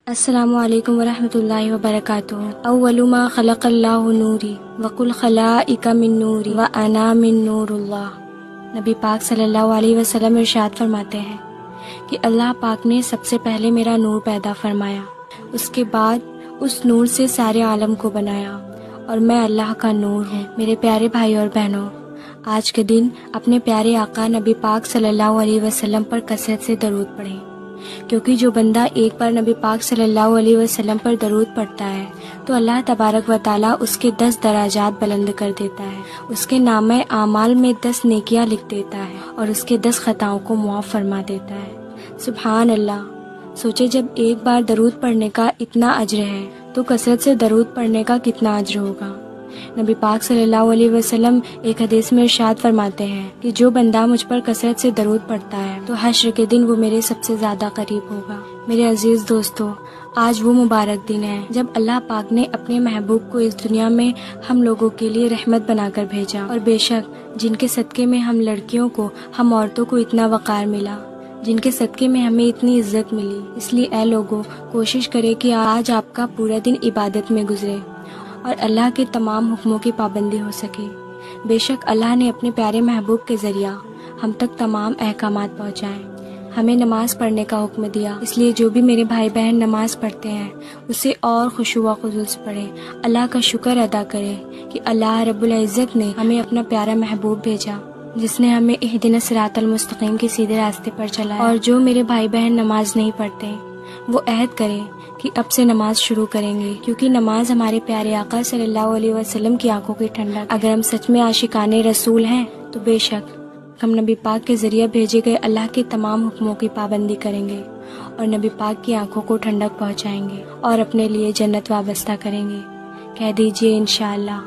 السلام علیکم ورحمۃ اللہ وبرکاتہ۔ اول ما خلق اللہ نوری وقل خلائق من نوری وانا من نور اللہ۔ نبی پاک صلی اللہ علیہ وسلم ارشاد فرماتے ہیں کہ اللہ پاک نے سب سے پہلے میرا نور پیدا فرمایا، اس کے بعد اس نور سے سارے عالم کو بنایا، اور میں اللہ کا نور ہوں۔ میرے پیارے بھائی اور بہنوں، آج کے دن اپنے پیارے آقا نبی پاک صلی اللہ علیہ وسلم پر کثرت سے درود پڑھیں، کیونکہ جو بندہ ایک بار نبی پاک صلی اللہ علیہ وسلم پر درود پڑھتا ہے تو اللہ تبارک و تعالیٰ اس کے 10 درجات بلند کر دیتا ہے، اس کے نامہ اعمال میں 10 نیکیاں لکھ دیتا ہے، اور اس کے 10 خطاؤں کو معاف فرما دیتا ہے۔ سبحان اللہ! سوچے جب ایک بار درود پڑھنے کا اتنا اجر ہے تو کثرت سے درود پڑھنے کا کتنا اجر ہوگا۔ نبی پاک صلی اللہ علیہ وسلم ایک حدیث میں ارشاد فرماتے ہیں کہ جو بندہ مجھ پر کثرت سے درود پڑھتا ہے تو حشر کے دن وہ میرے سب سے زیادہ قریب ہوگا۔ میرے عزیز دوستو، آج وہ مبارک دن ہے جب اللہ پاک نے اپنے محبوب کو اس دنیا میں ہم لوگوں کے لیے رحمت بنا کر بھیجا، اور بے شک جن کے صدقے میں ہم لڑکیوں کو، ہم عورتوں کو اتنا وقار ملا، جن کے صدقے میں ہمیں اتنی عزت ملی، اس لیے اے لوگوں کوشش کرے کہ آج آپ کا پورا دن عبادت میں گزرے اور اللہ کے تمام حکموں کی پابندی ہو سکے۔ بے شک اللہ نے اپنے پیارے محبوب کے ذریعہ ہم تک تمام احکامات پہنچائے، ہمیں نماز پڑھنے کا حکم دیا، اس لیے جو بھی میرے بھائی بہن نماز پڑھتے ہیں اسے اور خشوع و خضوع سے پڑھیں، اللہ کا شکر ادا کریں کہ اللہ رب العزت نے ہمیں اپنا پیارا محبوب بھیجا جس نے ہمیں اہدنا الصراط المستقیم کے سیدھے راستے پر چلایا۔ اور جو میرے بھائی بہن نماز نہیں پڑھتے وہ عہد کریں کہ اب سے نماز شروع کریں گے، کیونکہ نماز ہمارے پیارے آقا صلی اللہ علیہ وسلم کی آنکھوں کی ٹھنڈک۔ اگر ہم سچ میں عاشقان رسول ہیں تو بے شک ہم نبی پاک کے ذریعہ بھیجے گئے اللہ کے تمام حکموں کی پابندی کریں گے، اور نبی پاک کی آنکھوں کو ٹھنڈک پہنچائیں گے، اور اپنے لیے جنت وابستہ کریں گے۔ کہہ دیجئے انشاءاللہ۔